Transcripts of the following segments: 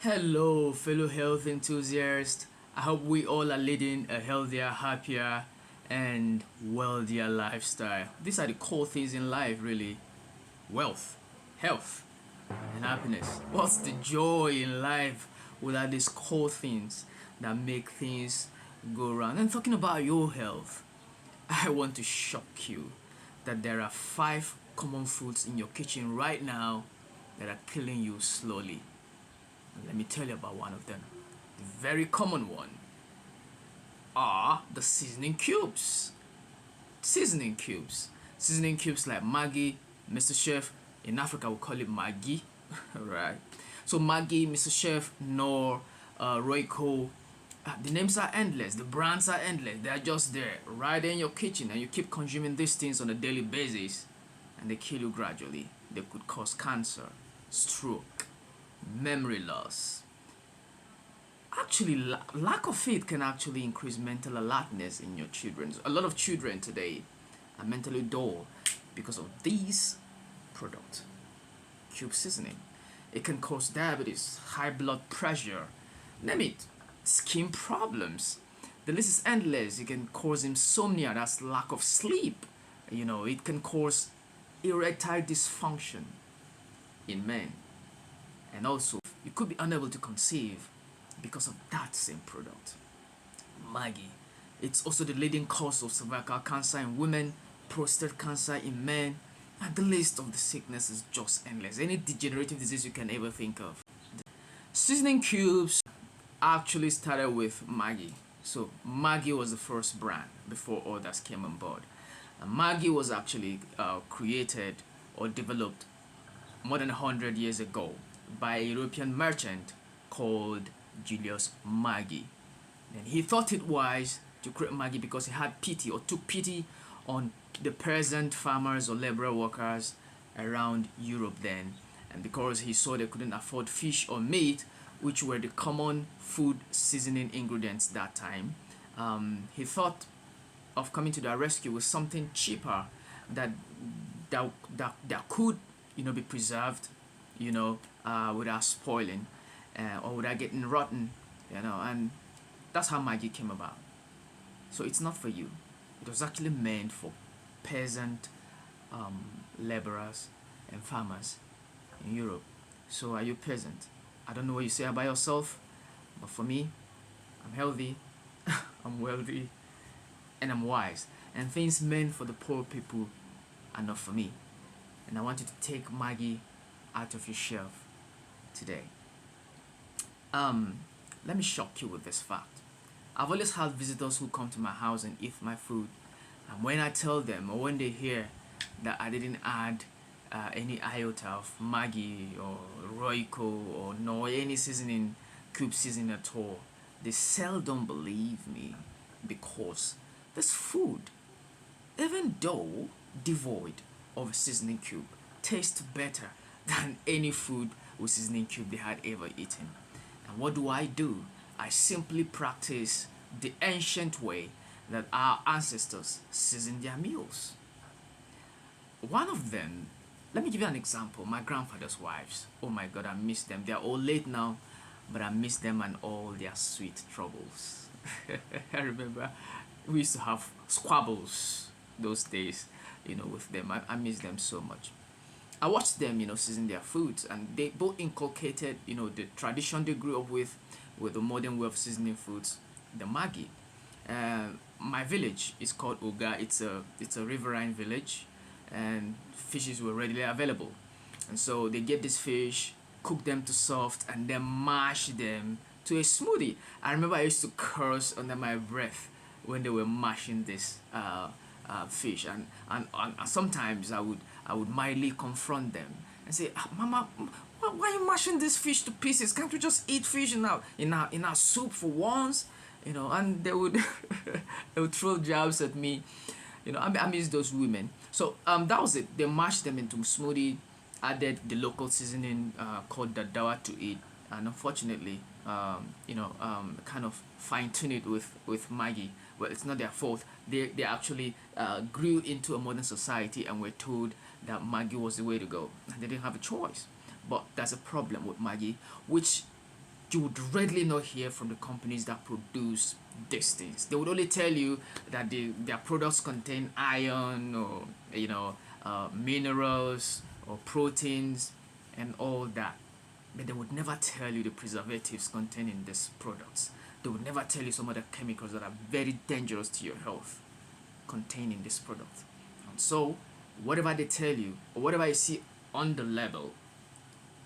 Hello, fellow health enthusiasts. I hope we all are leading a healthier, happier, and wealthier lifestyle. These are the core things in life, really: wealth, health, and happiness. What's the joy in life without these core things that make things go around? And talking about your health, I want to shock you that there are five common foods in your kitchen right now that are killing you slowly. Let me tell you about one of them. The very common one are the seasoning cubes. Seasoning cubes. Seasoning cubes like Maggie, Mr. Chef. In Africa, we call it Maggie. Right. So Maggie, Mr. Chef, Nor, Royco. The names are endless. The brands are endless. They are just there, right in your kitchen, and you keep consuming these things on a daily basis, and they kill you gradually. They could cause cancer, stroke, memory loss. Actually, lack of faith can actually increase mental alertness in your children. A lot of children today are mentally dull because of these products. Cube seasoning. It can cause diabetes, high blood pressure, name it, skin problems. The list is endless. It can cause insomnia, that's lack of sleep. It can cause erectile dysfunction in men. And also, you could be unable to conceive because of that same product. Maggie. It's also the leading cause of cervical cancer in women, prostate cancer in men, and the list of the sickness is just endless. Any degenerative disease you can ever think of. Seasoning cubes actually started with Maggie. So Maggie was the first brand before others came on board. And Maggie was actually created or developed more than 100 years ago by a European merchant called Julius Maggie. And he thought it wise to create Maggie because he had pity or took pity on the peasant farmers or laborer workers around Europe then. And because he saw they couldn't afford fish or meat, which were the common food seasoning ingredients that time, he thought of coming to their rescue with something cheaper that that could be preserved without spoiling or without getting rotten, and that's how Maggie came about. So it's not for you. It was actually meant for peasant laborers and farmers in Europe. So are you peasant? I don't know what you say about yourself, but for me, I'm healthy, I'm wealthy, and I'm wise. And things meant for the poor people are not for me. And I want you to take Maggie out of your shelf today. Let me shock you with this fact. I've always had visitors who come to my house and eat my food, and when I tell them or when they hear that I didn't add any iota of Maggie or Royco or no any seasoning, cube seasoning at all, they seldom believe me because this food, even though devoid of a seasoning cube, tastes better than any food with seasoning cube they had ever eaten. And what do? I simply practice the ancient way that our ancestors seasoned their meals. One of them, let me give you an example. My grandfather's wives. Oh my God, I miss them. They're all late now, but I miss them and all their sweet troubles. I remember we used to have squabbles those days, with them. I miss them so much. I watched them, season their foods, and they both inculcated, the tradition they grew up with the modern way of seasoning foods, the Maggi. My village is called Uga. It's a riverine village, and fishes were readily available, and so they get this fish, cook them to soft, and then mash them to a smoothie. I remember I used to curse under my breath when they were mashing this fish, and sometimes I would mildly confront them and say, Mama, why are you mashing this fish to pieces? Can't you just eat fish in our soup for once? And they would they would throw jabs at me. I miss those women. So that was it. They mashed them into smoothie, added the local seasoning called dadawa to it, and unfortunately, kind of fine tune it with Maggie. Well, it's not their fault. They actually grew into a modern society and were told that Maggie was the way to go, and they didn't have a choice. But there's a problem with Maggie, which you would readily not hear from the companies that produce these things. They would only tell you that their products contain iron or minerals or proteins and all that, but they would never tell you the preservatives contained in these products. They would never tell you some of the chemicals that are very dangerous to your health contained in this product. And so whatever they tell you or whatever you see on the label,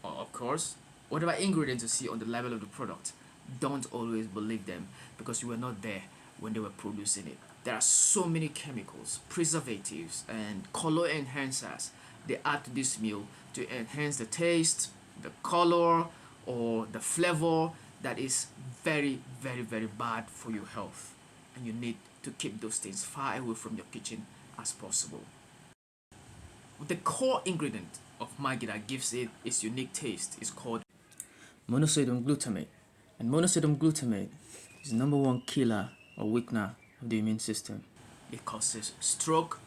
or of course whatever ingredients you see on the label of the product, don't always believe them, because you were not there when they were producing it. There are so many chemicals, preservatives and color enhancers they add to this meal to enhance the taste, the color, or the flavor, that is very, very, very bad for your health, and you need to keep those things far away from your kitchen as possible. The core ingredient of Maggie that gives it its unique taste is called monosodium glutamate. And monosodium glutamate is the number one killer or weakener of the immune system. It causes stroke,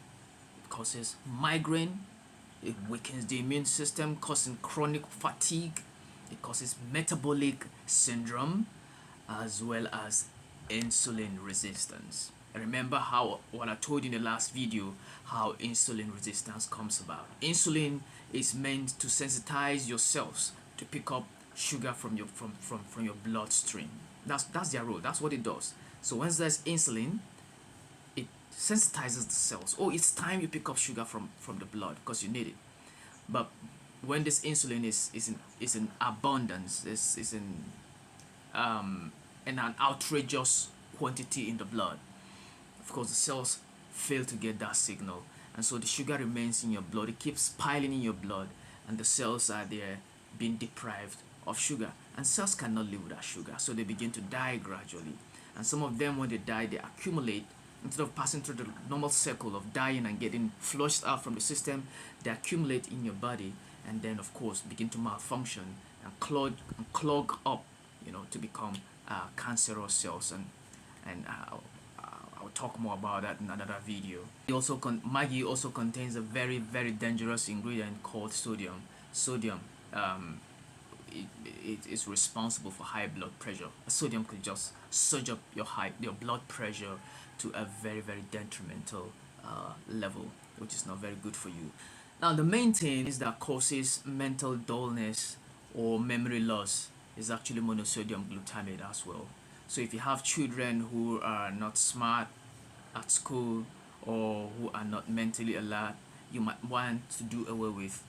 it causes migraine, it weakens the immune system, causing chronic fatigue, it causes metabolic syndrome, as well as insulin resistance. Remember how what I told you in the last video, how insulin resistance comes about. Insulin is meant to sensitize your cells to pick up sugar from your bloodstream. That's their role. That's what it does. So once there's insulin, it sensitizes the cells. Oh, it's time you pick up sugar from the blood because you need it. But when this insulin is in abundance, is in an outrageous quantity in the blood, of course the cells fail to get that signal, and so the sugar remains in your blood. It keeps piling in your blood, and the cells are there being deprived of sugar, and cells cannot live without sugar, so they begin to die gradually. And some of them, when they die, they accumulate. Instead of passing through the normal cycle of dying and getting flushed out from the system, they accumulate in your body, and then of course begin to malfunction and clog up, to become cancerous cells. And I'll talk more about that in another video. Maggie also contains a very, very dangerous ingredient called sodium. Sodium it is responsible for high blood pressure. Sodium could just surge up your blood pressure to a very, very detrimental level, which is not very good for you. Now, the main thing is that causes mental dullness or memory loss is actually monosodium glutamate as well. So if you have children who are not smart at school or who are not mentally alert, you might want to do away with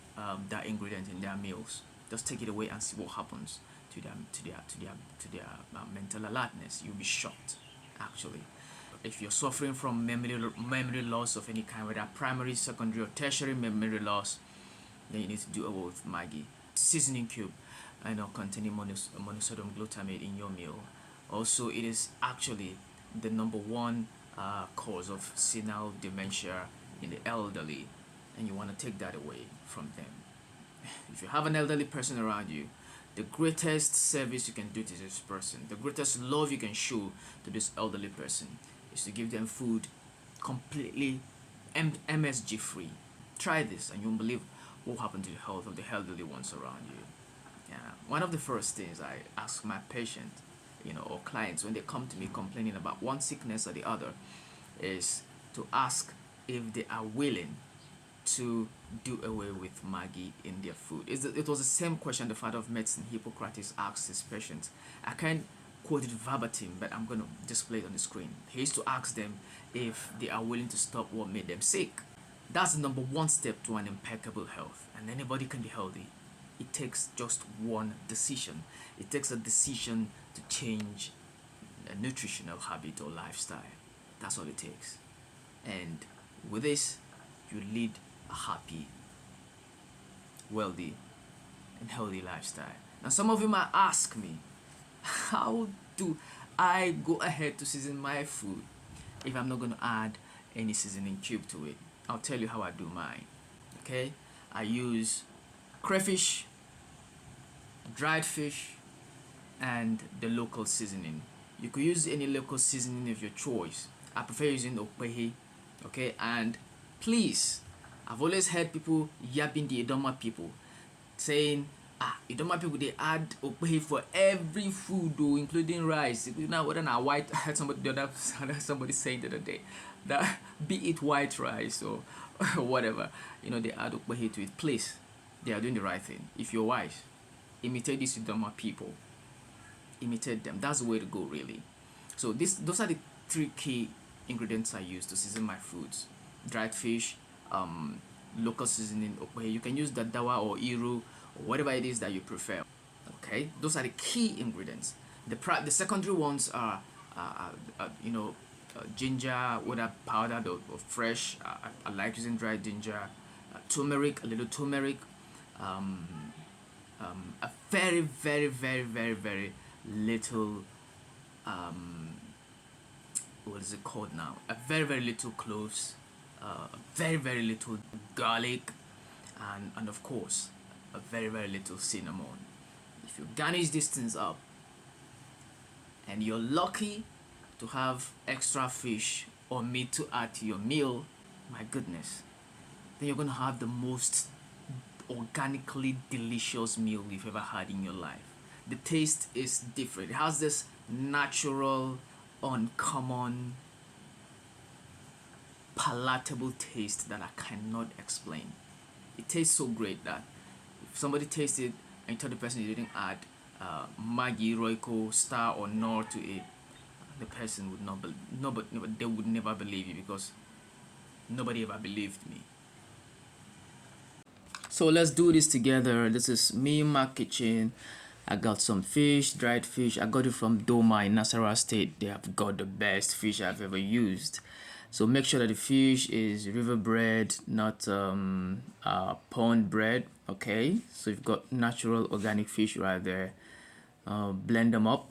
that ingredient in their meals. Just take it away and see what happens to their mental alertness. You'll be shocked, actually. If you're suffering from memory loss of any kind, whether primary, secondary, or tertiary memory loss, then you need to do away with Maggie. Seasoning cube, containing monosodium glutamate in your meal. Also, it is actually the number one cause of senile dementia in the elderly, and you want to take that away from them. If you have an elderly person around you, the greatest service you can do to this person, the greatest love you can show to this elderly person, is to give them food completely MSG free. Try this and you won't believe what will happen to the health of the elderly ones around you. Yeah. One of the first things I ask my patient, or clients when they come to me complaining about one sickness or the other, is to ask if they are willing to do away with Maggie in their food. It was the same question the father of medicine, Hippocrates, asked his patients. I can't quote it verbatim, but I'm going to display it on the screen. He used to ask them if they are willing to stop what made them sick. That's the number one step to an impeccable health, and anybody can be healthy. It takes just one decision. It takes a decision to change a nutritional habit or lifestyle. That's all it takes. And with this, you lead a happy, wealthy, and healthy lifestyle. Now, some of you might ask me, how do I go ahead to season my food if I'm not going to add any seasoning cube to it? I'll tell you how I do mine. Okay, I use crayfish, dried fish, and the local seasoning. You could use any local seasoning of your choice. I prefer using okpehi. Okay, and please, I've always heard people yapping, the Idoma people, saying You don't mind people, they add okpehe for every food though, including rice. You know, whether not white, I had somebody the other somebody saying the other day that be it white rice or whatever, you know, they add okpehe to it. Please, they are doing the right thing. If you're wise, imitate these Idoma people. Imitate them. That's the way to go, really. So those are the three key ingredients I use to season my foods: dried fish, local seasoning okpehe. You can use daddawa or iru or whatever it is that you prefer. Okay, those are the key ingredients. The secondary ones are ginger, whether powdered or fresh. I like using dried ginger, turmeric, a little turmeric, a very very very very very little what is it called now, a very very little cloves, very very little garlic, and of course a very very little cinnamon. If you garnish these things up and you're lucky to have extra fish or meat to add to your meal, my goodness, then you're gonna have the most organically delicious meal you've ever had in your life. The taste is different. It has this natural, uncommon, palatable taste that I cannot explain. It tastes so great that if somebody tastes it and you tell the person you didn't add Maggie, Royco, Star, or Nor to it, the person would not believe. They would never believe you, because nobody ever believed me. So let's do this together. This is me in my kitchen. I got some fish, dried fish. I got it from Doma in Nasarawa State. They have got the best fish I've ever used. So make sure that the fish is river bred, not pond bred. Okay, so you've got natural organic fish right there. Blend them up.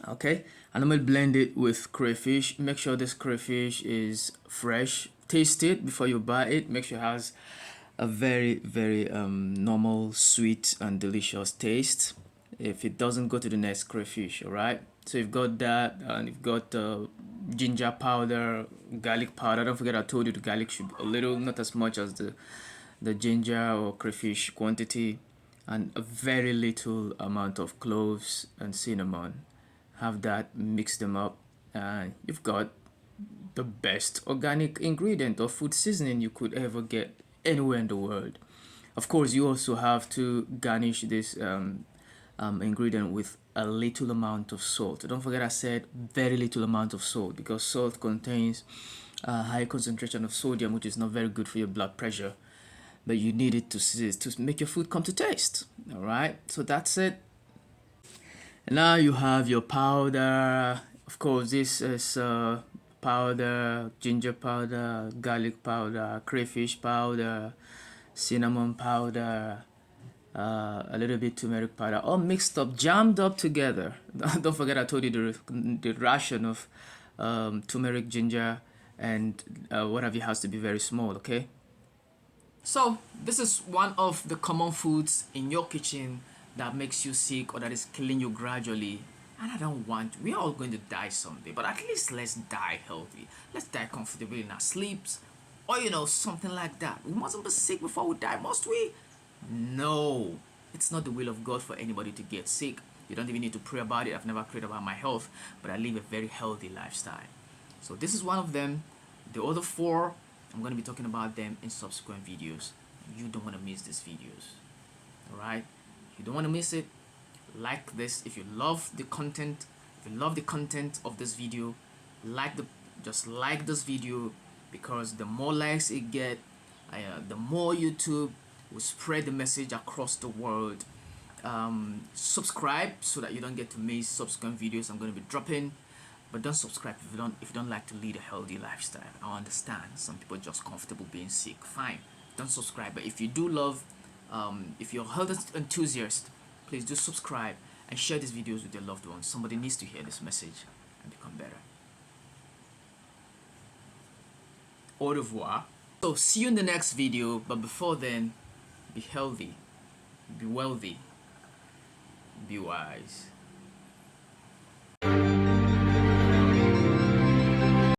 Okay, and I'm gonna blend it with crayfish. Make sure this crayfish is fresh. Taste it before you buy it. Make sure it has a very very normal, sweet and delicious taste. If it doesn't, go to the next crayfish. All right, so you've got that, and you've got ginger powder, garlic powder. Don't forget I told you the garlic should be a little, not as much as the ginger or crayfish quantity, and a very little amount of cloves and cinnamon. Have that, mix them up, and you've got the best organic ingredient or food seasoning you could ever get anywhere in the world. Of course, you also have to garnish this ingredient with a little amount of salt. Don't forget I said very little amount of salt, because salt contains a high concentration of sodium, which is not very good for your blood pressure, but you need it to make your food come to taste. All right, so that's it. And now you have your powder. Of course, this is powder, ginger powder, garlic powder, crayfish powder, cinnamon powder, a little bit turmeric powder, all mixed up, jammed up together. Don't forget I told you the ration of turmeric, ginger, and what have you has to be very small. Okay, so this is one of the common foods in your kitchen that makes you sick or that is killing you gradually. And I don't want, we're all going to die someday, but at least let's die healthy. Let's die comfortably in our sleeps, or something like that. We mustn't be sick before we die, must we? No, it's not the will of God for anybody to get sick. You don't even need to pray about it. I've never prayed about my health, but I live a very healthy lifestyle. So this is one of them. The other four, I'm going to be talking about them in subsequent videos. You don't want to miss these videos. Alright? You don't want to miss it. Like this if you love the content. If you love the content of this video, just like this video, because the more likes it get, the more YouTube will spread the message across the world. Subscribe so that you don't get to miss subsequent videos I'm going to be dropping. But don't subscribe if you don't like to lead a healthy lifestyle. I understand some people are just comfortable being sick. Fine, don't subscribe. But if you do love, if you're a health enthusiast, please do subscribe and share these videos with your loved ones. Somebody needs to hear this message and become better. Au revoir. So see you in the next video. But before then, be healthy, be wealthy, be wise.